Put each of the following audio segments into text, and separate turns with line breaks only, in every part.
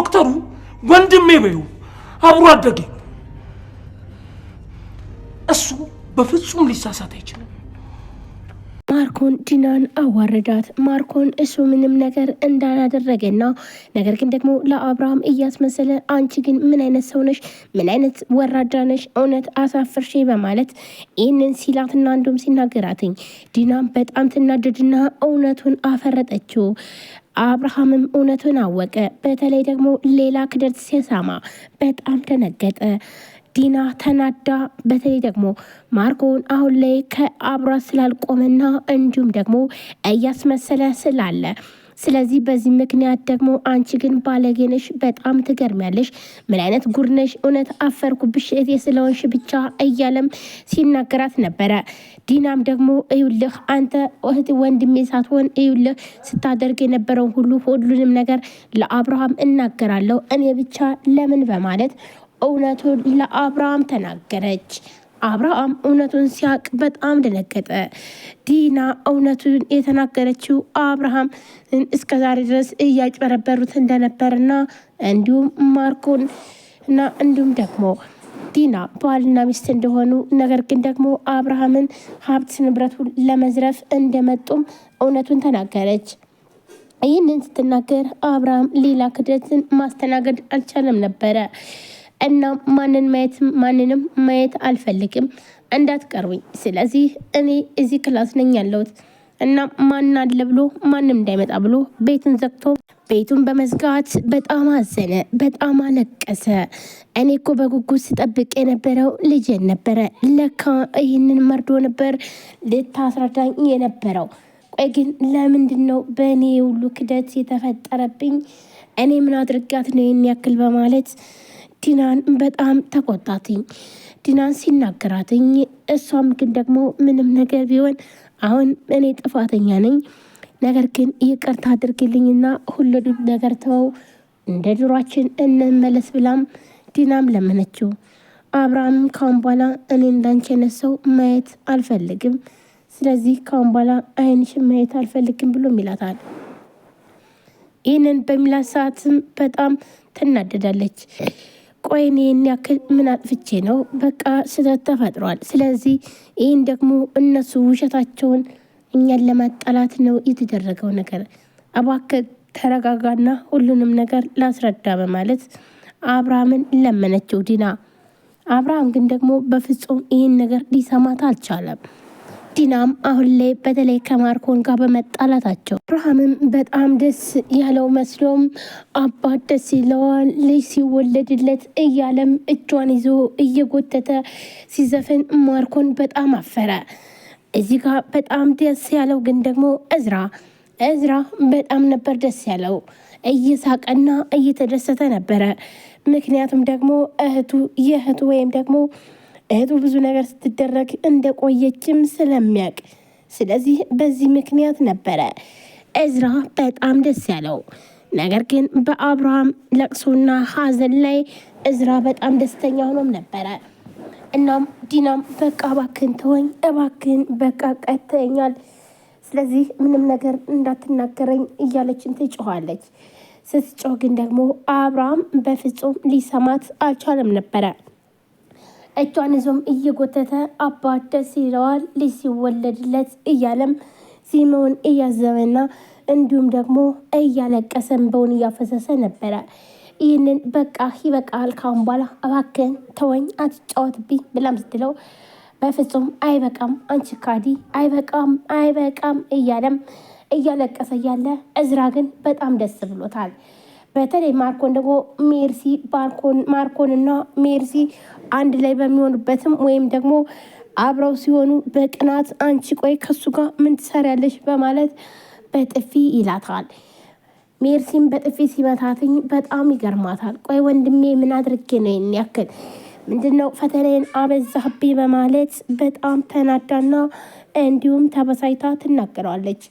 ዶክተሩ ወንድሜ በዩ አብሮ አደጌ እሱ በፍጹም ሊሳሳት አይችልም።
ማርኮን ዲናን አዋረዳት። ማርኮን እሱ ምንም ነገር እንዳላደረገና ነገር ግን ደግሞ ለአብርሃም እያስመሰለ አንቺ ግን ምን አይነት ሰው ነሽ? ምን አይነት ወራዳ ነሽ? እውነት አሳፍርሽ በማለት ይህንን ሲላትና እንዲሁም ሲናገራትኝ ዲናም በጣም ትናደድና እውነቱን አፈረጠችው። አብርሃምም እውነቱን አወቀ። በተለይ ደግሞ ሌላ ክደት ሲሰማ በጣም ደነገጠ። ዲና ተናዳ በተለይ ደግሞ ማርኮን አሁን ላይ ከአብሯ ስላልቆመና እንዲሁም ደግሞ እያስመሰለ ስላለ ስለዚህ በዚህ ምክንያት ደግሞ አንቺ ግን ባለጌነሽ፣ በጣም ትገርሚያለሽ፣ ምን አይነት ጉርነሽ፣ እውነት አፈርኩብሽ እህቴ ስለሆንሽ ብቻ እያለም ሲናገራት ነበረ። ዲናም ደግሞ እዩልህ አንተ እህት ወንድሜ ሳትሆን እዩልህ ስታደርግ የነበረውን ሁሉንም ነገር ለአብርሃም እናገራለሁ እኔ ብቻ ለምን በማለት እውነቱን ለአብርሃም ተናገረች። አብርሃም እውነቱን ሲያቅ በጣም ደነገጠ። ዲና እውነቱን የተናገረችው አብርሃም እስከዛሬ ድረስ እያጭበረበሩት እንደነበርና እንዲሁም ማርኮን እና እንዲሁም ደግሞ ዲና ባልና ሚስት እንደሆኑ ነገር ግን ደግሞ አብርሃምን ሀብት ንብረቱን ለመዝረፍ እንደመጡም እውነቱን ተናገረች። ይህንን ስትናገር አብርሃም ሌላ ክደትን ማስተናገድ አልቻለም ነበረ። እና ማንንም ማየት አልፈልግም፣ እንዳትቀርቡኝ። ስለዚህ እኔ እዚህ ክላስ ነኝ ያለሁት እና ማን አለ ብሎ ማንም እንዳይመጣ ብሎ ቤቱን ዘግቶ ቤቱን በመዝጋት በጣም አዘነ፣ በጣም አለቀሰ። እኔ እኮ በጉጉት ስጠብቅ የነበረው ልጄን ነበረ። ለካ ይህንን መርዶ ነበር ልታስረዳኝ የነበረው። ቆይ ግን ለምንድን ነው በእኔ ሁሉ ክደት የተፈጠረብኝ? እኔ ምን አድርጋት ነው ይህን ያክል በማለት ዲናን በጣም ተቆጣትኝ። ዲናን ሲናገራትኝ እሷም ግን ደግሞ ምንም ነገር ቢሆን አሁን እኔ ጥፋተኛ ነኝ፣ ነገር ግን ይቅርታ አድርግልኝና ሁሉንም ነገር ተወው፣ እንደ ድሯችን እንመለስ ብላም ዲናም ለመነችው። አብርሃም ካሁን በኋላ እኔ እንዳንቺ አይነት ሰው ማየት አልፈልግም፣ ስለዚህ ካሁን በኋላ አይንሽን ማየት አልፈልግም ብሎ ይላታል። ይህንን በሚላት ሰዓትም በጣም ትናደዳለች። ቆይ እኔ ያክል ምን አጥፍቼ ነው? በቃ ስህተት ተፈጥሯል። ስለዚህ ይህን ደግሞ እነሱ ውሸታቸውን እኛን ለማጣላት ነው የተደረገው ነገር። እባክህ ተረጋጋና ሁሉንም ነገር ላስረዳ በማለት አብርሃምን ለመነችው ዲና። አብርሃም ግን ደግሞ በፍጹም ይህን ነገር ሊሰማት አልቻለም። ዲናም አሁን ላይ በተለይ ከማርኮን ጋር በመጣላታቸው አብርሃምም በጣም ደስ ያለው መስሎም አባት ደስ ይለዋል ልጅ ሲወለድለት እያለም እጇን ይዞ እየጎተተ ሲዘፍን ማርኮን በጣም አፈረ። እዚህ ጋር በጣም ደስ ያለው ግን ደግሞ እዝራ በጣም ነበር ደስ ያለው፣ እየሳቀና እየተደሰተ ነበረ። ምክንያቱም ደግሞ የእህቱ ወይም ደግሞ እህቱ ብዙ ነገር ስትደረግ እንደቆየችም ስለሚያውቅ፣ ስለዚህ በዚህ ምክንያት ነበረ እዝራ በጣም ደስ ያለው። ነገር ግን በአብርሃም ለቅሶና ሀዘን ላይ እዝራ በጣም ደስተኛ ሆኖም ነበረ። እናም ዲናም በቃ እባክህን ተወኝ፣ እባክህን በቃ ቀጥተኛል፣ ስለዚህ ምንም ነገር እንዳትናገረኝ እያለችን ትጮኋለች። ስትጮህ ግን ደግሞ አብርሃም በፍጹም ሊሰማት አልቻለም ነበረ። እጇን ይዞም እየጎተተ አባት ደስ ይለዋል ልጅ ሲወለድለት እያለም ዜማውን እያዘመና እንዲሁም ደግሞ እያለቀሰ እንባውን እያፈሰሰ ነበረ። ይህንን በቃ ይበቃል፣ ካሁን በኋላ እባክህን ተወኝ፣ አትጫወትብኝ ብላም ስትለው በፍጹም አይበቃም፣ አንቺ ካዲ፣ አይበቃም እያለም እያለቀሰ እያለ እዝራ ግን በጣም ደስ ብሎታል። በተለይ ማርኮን ደግሞ ማርኮንና ሜርሲ አንድ ላይ በሚሆኑበትም ወይም ደግሞ አብረው ሲሆኑ በቅናት አንቺ ቆይ ከሱ ጋር ምን ትሰሪያለሽ በማለት በጥፊ ይላታል። ሜርሲም በጥፊ ሲመታትኝ በጣም ይገርማታል። ቆይ ወንድሜ ምን አድርጌ ነው ይህን ያክል ምንድነው ፈተናዬን አበዛህብኝ በማለት በጣም ተናዳና እንዲሁም ተበሳይታ ትናገረዋለች።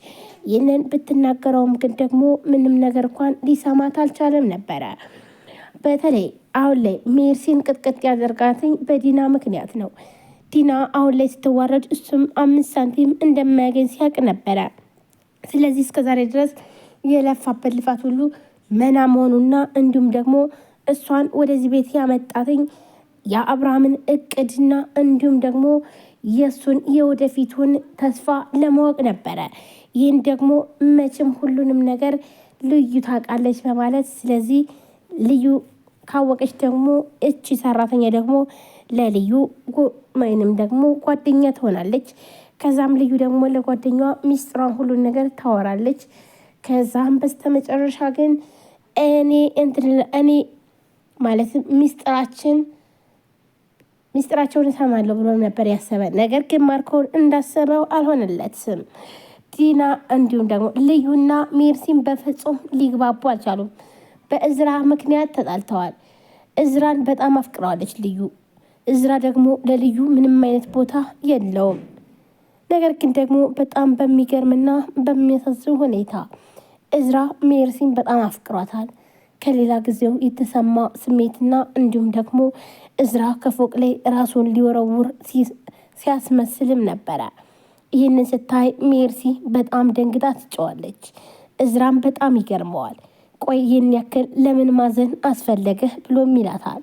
ይህንን ብትናገረውም ግን ደግሞ ምንም ነገር እንኳን ሊሰማት አልቻለም ነበረ። በተለይ አሁን ላይ ሜርሲን ቅጥቅጥ ያደርጋትኝ በዲና ምክንያት ነው። ዲና አሁን ላይ ስትዋረድ እሱም 5 ሳንቲም እንደማያገኝ ሲያውቅ ነበረ። ስለዚህ እስከዛሬ ድረስ የለፋበት ልፋት ሁሉ መና መሆኑና እንዲሁም ደግሞ እሷን ወደዚህ ቤት ያመጣትኝ የአብርሃምን እቅድና እንዲሁም ደግሞ የእሱን የወደፊቱን ተስፋ ለማወቅ ነበረ። ይህን ደግሞ መቼም ሁሉንም ነገር ልዩ ታውቃለች በማለት ስለዚህ ልዩ ካወቀች ደግሞ እቺ ሰራተኛ ደግሞ ለልዩ ወይንም ደግሞ ጓደኛ ትሆናለች። ከዛም ልዩ ደግሞ ለጓደኛዋ ሚስጥሯን ሁሉን ነገር ታወራለች። ከዛም በስተመጨረሻ ግን እኔ ማለት ሚስጥራቸውን እሰማለሁ ብሎ ነበር ያሰበ። ነገር ግን ማርኮን እንዳሰበው አልሆነለትም። ዲና እንዲሁም ደግሞ ልዩና ሜርሲን በፍጹም ሊግባቡ አልቻሉም። በእዝራ ምክንያት ተጣልተዋል። እዝራን በጣም አፍቅረዋለች ልዩ። እዝራ ደግሞ ለልዩ ምንም አይነት ቦታ የለውም። ነገር ግን ደግሞ በጣም በሚገርምና በሚያሳዝን ሁኔታ እዝራ ሜርሲን በጣም አፍቅሯታል። ከሌላ ጊዜው የተሰማ ስሜትና እንዲሁም ደግሞ እዝራ ከፎቅ ላይ ራሱን ሊወረውር ሲያስመስልም ነበረ። ይህንን ስታይ ሜርሲ በጣም ደንግጣ ትጨዋለች። እዝራም በጣም ይገርመዋል። ቆይ ይህን ያክል ለምን ማዘን አስፈለገህ ብሎም ይላታል።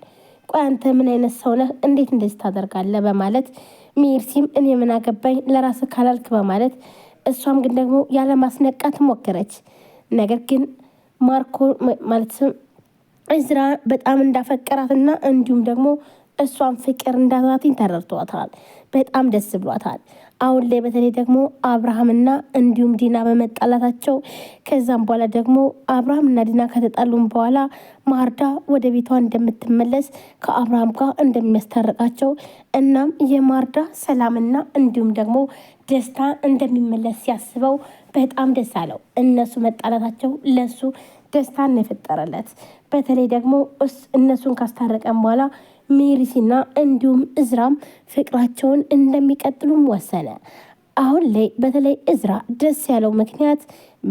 ቆይ አንተ ምን አይነት ሰው ነህ? እንዴት እንደዚህ ታደርጋለህ? በማለት ሜርሲም እኔ ምን አገባኝ ለራስ ካላልክ በማለት እሷም ግን ደግሞ ያለማስነቃት ሞከረች። ነገር ግን ማርኮ ማለትም እዝራ በጣም እንዳፈቀራትና እንዲሁም ደግሞ እሷን ፍቅር እንዳዛትኝ ተረድቷታል። በጣም ደስ ብሏታል። አሁን ላይ በተለይ ደግሞ አብርሃምና እንዲሁም ዲና በመጣላታቸው ከዛም በኋላ ደግሞ አብርሃምና ዲና ከተጣሉም በኋላ ማርዳ ወደ ቤቷ እንደምትመለስ ከአብርሃም ጋር እንደሚያስታርቃቸው እናም የማርዳ ሰላምና እንዲሁም ደግሞ ደስታ እንደሚመለስ ሲያስበው በጣም ደስ አለው። እነሱ መጣላታቸው ለሱ ደስታን የፈጠረለት በተለይ ደግሞ እነሱን ካስታረቀም በኋላ ሜርሲና እንዲሁም እዝራም ፍቅራቸውን እንደሚቀጥሉም ወሰነ። አሁን ላይ በተለይ እዝራ ደስ ያለው ምክንያት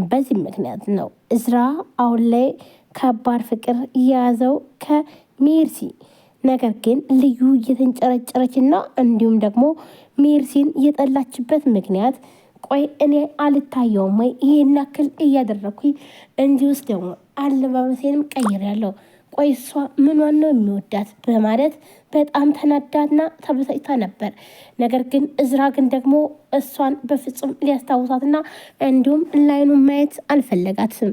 በዚህ ምክንያት ነው። እዝራ አሁን ላይ ከባድ ፍቅር የያዘው ከሜርሲ ነገር ግን ልዩ እየተንጨረጨረችና እንዲሁም ደግሞ ሜርሲን የጠላችበት ምክንያት ቆይ እኔ አልታየውም ወይ ይሄን ያክል እያደረኩኝ እንጂ ውስጥ ደግሞ አለባበሴንም ቀይሬያለሁ። ቆይ እሷ ምኗን ነው የሚወዳት በማለት በጣም ተናዳና ተበሳጭታ ነበር። ነገር ግን እዝራ ግን ደግሞ እሷን በፍጹም ሊያስታውሳትና እንዲሁም ላይኑን ማየት አልፈለጋትም።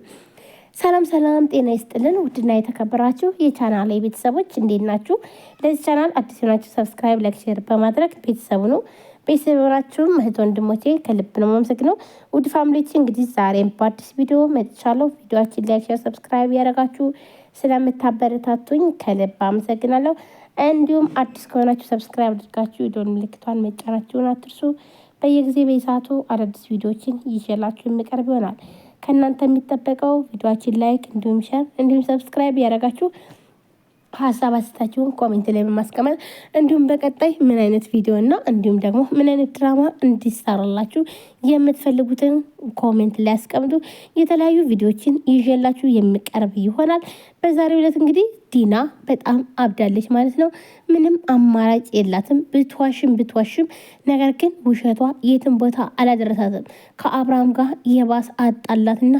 ሰላም ሰላም፣ ጤና ይስጥልን ውድና የተከበራችሁ የቻናል ቤተሰቦች እንዴት ናችሁ? ለዚህ ቻናል አዲስ ናችሁ ሰብስክራይብ፣ ላይክ፣ ሼር በማድረግ ቤተሰቡ ነው። ቤተሰቦቻችሁም እህት ወንድሞቼ ከልብ ነው የማመሰግነው። ውድ ፋሚሊዎች እንግዲህ ዛሬም በአዲስ ቪዲዮ መጥቻለሁ። ቪዲዮአችን ላይክ፣ ሼር፣ ሰብስክራይብ ያደረጋችሁ ስለምታበረታቱኝ ከልብ አመሰግናለሁ። እንዲሁም አዲስ ከሆናችሁ ሰብስክራይብ አድርጋችሁ የደወል ምልክቷን መጫናችሁን አትርሱ። በየጊዜ በሰዓቱ አዳዲስ ቪዲዮዎችን ይዤላችሁ የሚቀርብ ይሆናል። ከእናንተ የሚጠበቀው ቪዲዮአችን ላይክ እንዲሁም ሼር እንዲሁም ሰብስክራይብ ያደረጋችሁ ሀሳብ አስተያየታችሁን ኮሜንት ላይ በማስቀመጥ እንዲሁም በቀጣይ ምን አይነት ቪዲዮ እና እንዲሁም ደግሞ ምን አይነት ድራማ እንዲሰራላችሁ የምትፈልጉትን ኮሜንት ላይ አስቀምጡ። የተለያዩ ቪዲዮዎችን ይዤላችሁ የሚቀርብ ይሆናል። በዛሬው ዕለት እንግዲህ ዲና በጣም አብዳለች ማለት ነው። ምንም አማራጭ የላትም። ብትዋሽም ነገር ግን ውሸቷ የትም ቦታ አላደረሳትም። ከአብርሃም ጋር የባስ አጣላትና